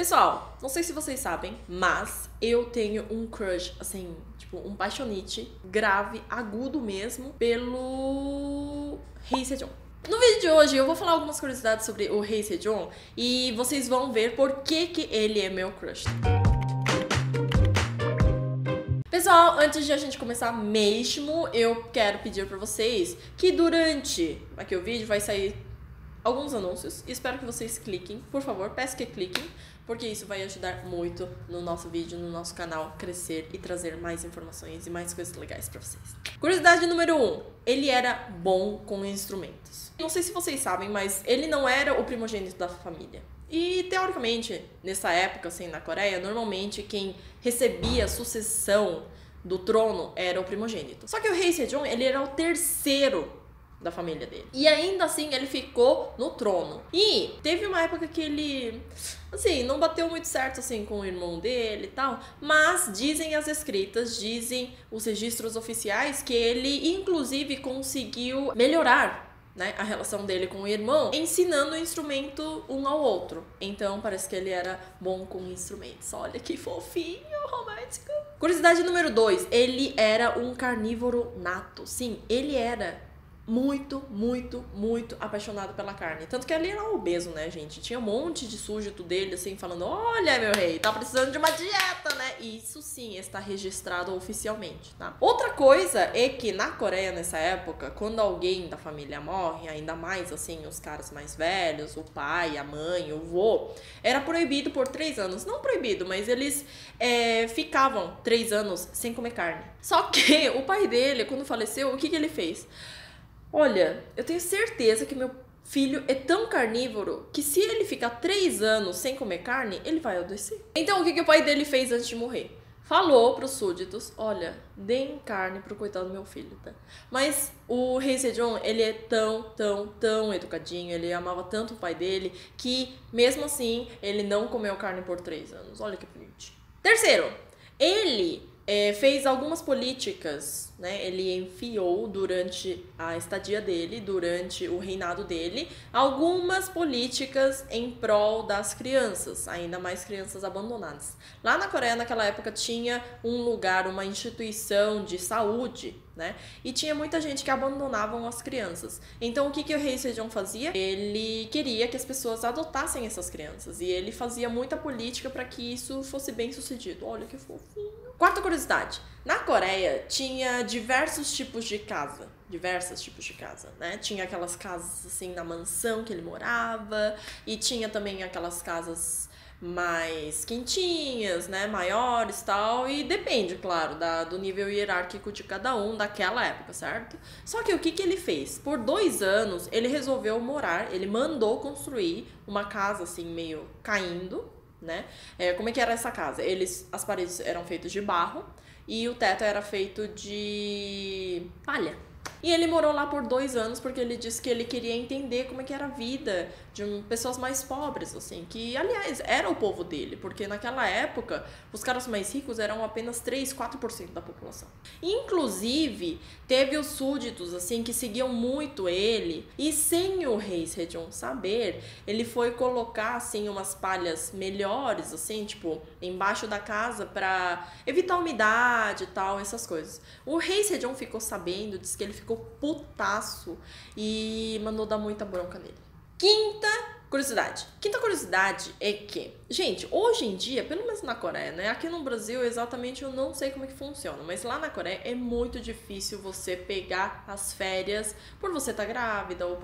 Pessoal, não sei se vocês sabem, mas eu tenho um crush, assim, tipo, um paixonite grave, agudo mesmo, pelo Rei Sejong. No vídeo de hoje eu vou falar algumas curiosidades sobre o Rei Sejong e vocês vão ver por que ele é meu crush. Pessoal, antes de a gente começar mesmo, eu quero pedir pra vocês que durante aqui o vídeo vai sair alguns anúncios. Espero que vocês cliquem, por favor, peço que cliquem, porque isso vai ajudar muito no nosso vídeo, no nosso canal, crescer e trazer mais informações e mais coisas legais pra vocês. Curiosidade número 1. Ele era bom com instrumentos. Não sei se vocês sabem, mas ele não era o primogênito da família. E, teoricamente, nessa época, assim, na Coreia, normalmente quem recebia a sucessão do trono era o primogênito. Só que o Rei Sejong, ele era o terceiro da família dele. E ainda assim, ele ficou no trono. E teve uma época que ele, assim, não bateu muito certo, assim, com o irmão dele e tal. Mas dizem as escritas, dizem os registros oficiais que ele, inclusive, conseguiu melhorar, né, a relação dele com o irmão, ensinando o instrumento um ao outro. Então, parece que ele era bom com instrumentos. Olha que fofinho, romântico. Curiosidade número 2. Ele era um carnívoro nato. Sim, ele era muito apaixonado pela carne. Tanto que ele era obeso, né, gente? Tinha um monte de súdito dele, assim, falando: olha, meu rei, tá precisando de uma dieta, né? E isso sim está registrado oficialmente, tá? Outra coisa é que na Coreia, nessa época, quando alguém da família morre, ainda mais, assim, os caras mais velhos, o pai, a mãe, o vô, era proibido por 3 anos. Não proibido, mas eles ficavam 3 anos sem comer carne. Só que o pai dele, quando faleceu, o que ele fez? Olha, eu tenho certeza que meu filho é tão carnívoro que se ele ficar 3 anos sem comer carne, ele vai adoecer. Então, o que o pai dele fez antes de morrer? Falou pros súditos: olha, deem carne pro coitado do meu filho, tá? Mas o Rei Sejong, ele é tão educadinho, ele amava tanto o pai dele, que mesmo assim, ele não comeu carne por 3 anos. Olha que bonitinho. Terceiro, ele fez algumas políticas, né? Ele enfiou durante a estadia dele, durante o reinado dele, algumas políticas em prol das crianças, ainda mais crianças abandonadas. Lá na Coreia, naquela época, tinha um lugar, uma instituição de saúde, né? E tinha muita gente que abandonavam as crianças. Então, o que o Rei Sejong fazia? Ele queria que as pessoas adotassem essas crianças. E ele fazia muita política para que isso fosse bem sucedido. Olha que fofinho. Quarta curiosidade. Na Coreia, tinha diversos tipos de casa. Né? Tinha aquelas casas, assim, na mansão que ele morava. E tinha também aquelas casas mais quentinhas, né, maiores e tal, e depende, claro, do nível hierárquico de cada um daquela época, certo? Só que o que ele fez? Por 2 anos, ele resolveu morar, ele mandou construir uma casa, assim, meio caindo, né? Como é que era essa casa? As paredes eram feitas de barro e o teto era feito de palha. E ele morou lá por 2 anos porque ele disse que ele queria entender como é que era a vida de pessoas mais pobres, assim, que, aliás, era o povo dele, porque naquela época os caras mais ricos eram apenas 3-4% da população. Inclusive, teve os súditos, assim, que seguiam muito ele, e sem o Rei Sejong saber, ele foi colocar, assim, umas palhas melhores, assim, tipo, embaixo da casa pra evitar umidade e tal, essas coisas. O Rei Sejong ficou sabendo, disse que ele ficou putaço e mandou dar muita bronca nele. Quinta curiosidade é que, gente, hoje em dia, pelo menos na Coreia, né? Aqui no Brasil, exatamente, eu não sei como é que funciona, mas lá na Coreia é muito difícil você pegar as férias por você estar grávida ou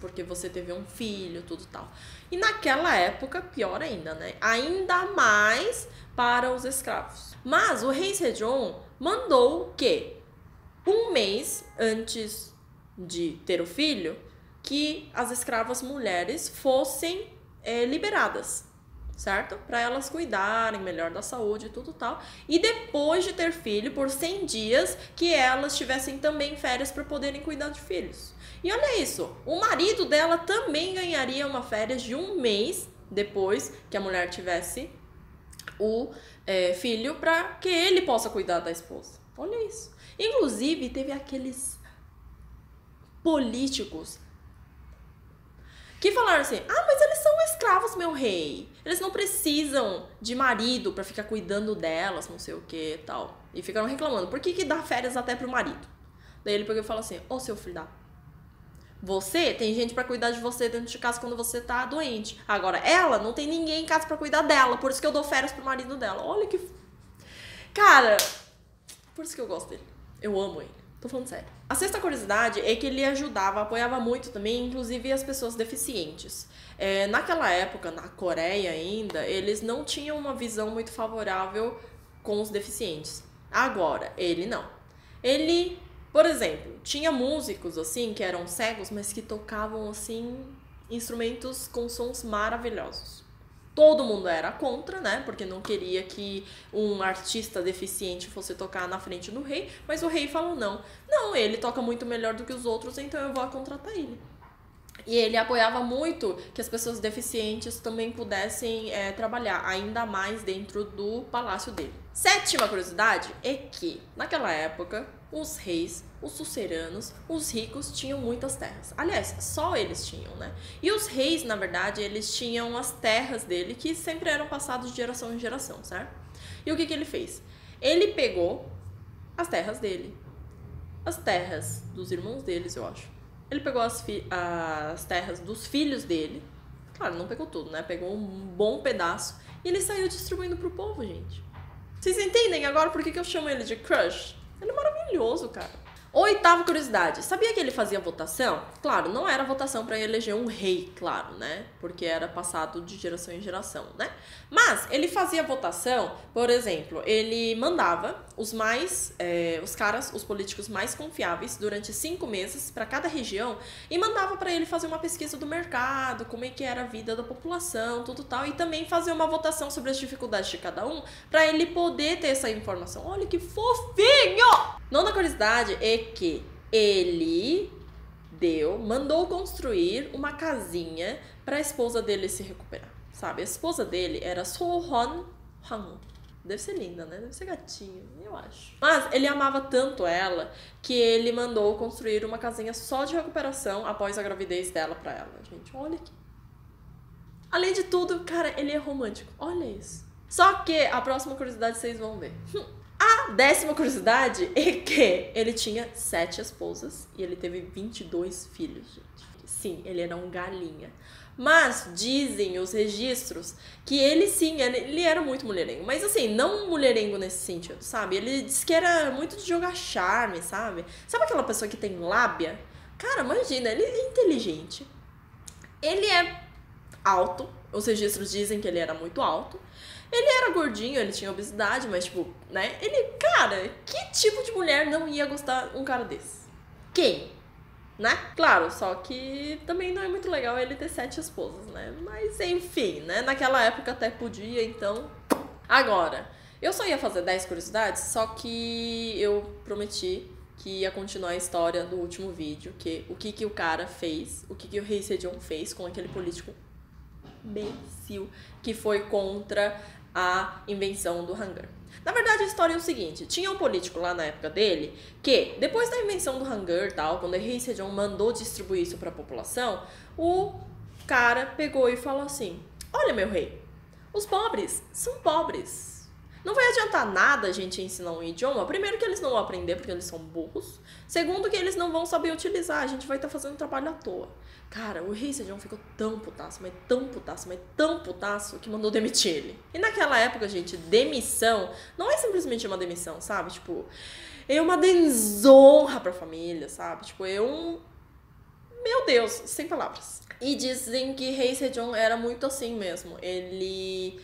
porque você teve um filho, tudo tal. E naquela época, pior ainda, né? Ainda mais para os escravos. Mas o Rei Sejong mandou que 1 mês antes de ter o filho, que as escravas mulheres fossem liberadas, certo? Para elas cuidarem melhor da saúde e tudo tal. E depois de ter filho, por 100 dias, que elas tivessem também férias para poderem cuidar de filhos. E olha isso, o marido dela também ganharia uma férias de 1 mês depois que a mulher tivesse o filho, para que ele possa cuidar da esposa. Olha isso. Inclusive, teve aqueles políticos que falaram assim, mas eles são escravos, meu rei. Eles não precisam de marido pra ficar cuidando delas, não sei o que e tal. E ficaram reclamando, por que dá férias até pro marido? Daí ele pegou e falou assim, seu filho da... Você tem gente pra cuidar de você dentro de casa quando você tá doente. Agora, ela não tem ninguém em casa pra cuidar dela, por isso que eu dou férias pro marido dela. Olha que... Cara, por isso que eu gosto dele. Eu amo ele. Tô falando sério. A sexta curiosidade é que ele ajudava, apoiava muito também, inclusive as pessoas deficientes. Naquela época, na Coreia ainda, eles não tinham uma visão muito favorável com os deficientes. Agora, ele não. Ele, por exemplo, tinha músicos assim que eram cegos, mas que tocavam assim instrumentos com sons maravilhosos. Todo mundo era contra, né? Porque não queria que um artista deficiente fosse tocar na frente do rei. Mas o rei falou não. Não, ele toca muito melhor do que os outros, então eu vou contratar ele. E ele apoiava muito que as pessoas deficientes também pudessem trabalhar, ainda mais dentro do palácio dele. Sétima curiosidade é que, naquela época, os reis, os suceranos, os ricos tinham muitas terras. Aliás, só eles tinham, né? E os reis, na verdade, eles tinham as terras dele, que sempre eram passadas de geração em geração, certo? E o que ele fez? Ele pegou as terras dele, as terras dos irmãos deles, eu acho. Ele pegou as terras dos filhos dele. Claro, não pegou tudo, né? Pegou um bom pedaço. E ele saiu distribuindo pro povo, gente. Vocês entendem agora por que eu chamo ele de crush? Ele é maravilhoso, cara. Oitava curiosidade. Sabia que ele fazia votação? Claro, não era votação para eleger um rei, claro, né? Porque era passado de geração em geração, né? Mas ele fazia votação, por exemplo, ele mandava os políticos mais confiáveis durante 5 meses para cada região e mandava para ele fazer uma pesquisa do mercado, como é que era a vida da população, tudo tal, e também fazer uma votação sobre as dificuldades de cada um para ele poder ter essa informação. Olha que fofinho! Nona curiosidade é que ele mandou construir uma casinha para a esposa dele se recuperar, sabe? A esposa dele era Sohon Hwang. Deve ser linda, né? Deve ser gatinha, eu acho. Mas ele amava tanto ela que ele mandou construir uma casinha só de recuperação após a gravidez dela para ela. Gente, olha aqui. Além de tudo, cara, ele é romântico. Olha isso. Só que a próxima curiosidade vocês vão ver. A 10ª curiosidade é que ele tinha 7 esposas e ele teve 22 filhos, gente. Sim, ele era um galinha. Mas dizem os registros que ele sim, ele era muito mulherengo. Mas assim, não mulherengo nesse sentido, sabe? Ele disse que era muito de jogar charme, sabe? Sabe aquela pessoa que tem lábia? Cara, imagina, ele é inteligente. Ele é alto. Os registros dizem que ele era muito alto. Ele era gordinho, ele tinha obesidade, mas tipo, né? Cara, que tipo de mulher não ia gostar de um cara desse? Quem? Né? Claro, só que também não é muito legal ele ter 7 esposas, né? Mas enfim, né? Naquela época até podia, então... Agora, eu só ia fazer 10 curiosidades, só que eu prometi que ia continuar a história do último vídeo, o que o cara fez, o que o Rei Sejong fez com aquele político imbecil que foi contra a invenção do Hangul. Na verdade, a história é o seguinte, tinha um político lá na época dele que, depois da invenção do Hangul, tal, quando o Rei Sejong mandou distribuir isso para a população, o cara pegou e falou assim, olha meu rei, os pobres são pobres. Não vai adiantar nada a gente ensinar um idioma. Primeiro que eles não vão aprender porque eles são burros. Segundo que eles não vão saber utilizar. A gente vai estar fazendo trabalho à toa. Cara, o Rei Sejong ficou tão putaço, mas tão putaço, mas tão putaço que mandou demitir ele. E naquela época, gente, demissão não é simplesmente uma demissão, sabe? Tipo, é uma desonra pra família, sabe? Tipo, é um... Meu Deus, sem palavras. E dizem que Rei Sejong era muito assim mesmo. Ele...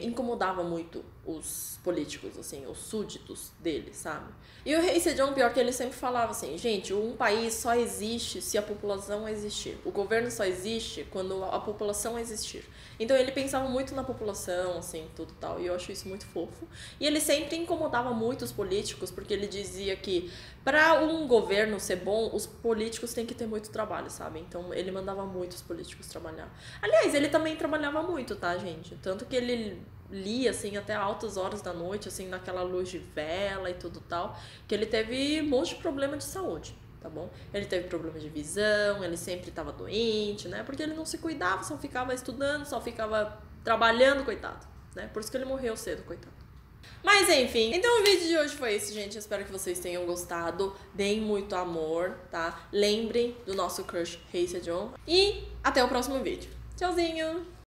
incomodava muito os políticos, assim, os súditos dele, sabe? E o Rei Sejong, pior que ele sempre falava assim, gente, um país só existe se a população existir. O governo só existe quando a população existir. Então ele pensava muito na população, assim, tudo tal, e eu acho isso muito fofo. E ele sempre incomodava muito os políticos, porque ele dizia que para um governo ser bom, os políticos têm que ter muito trabalho, sabe? Então ele mandava muito os políticos trabalhar. Aliás, ele também trabalhava muito, tá, gente? Tanto que ele lia, assim, até altas horas da noite, assim, naquela luz de vela e tudo tal, que ele teve um monte de problema de saúde. tá bom? Ele teve problema de visão, ele sempre tava doente, né? Porque ele não se cuidava, só ficava estudando, só ficava trabalhando, coitado, né? Por isso que ele morreu cedo, coitado. Mas enfim, então o vídeo de hoje foi esse, gente. Eu espero que vocês tenham gostado. Deem muito amor, tá? Lembrem do nosso crush Hye Se-jong. E até o próximo vídeo. Tchauzinho!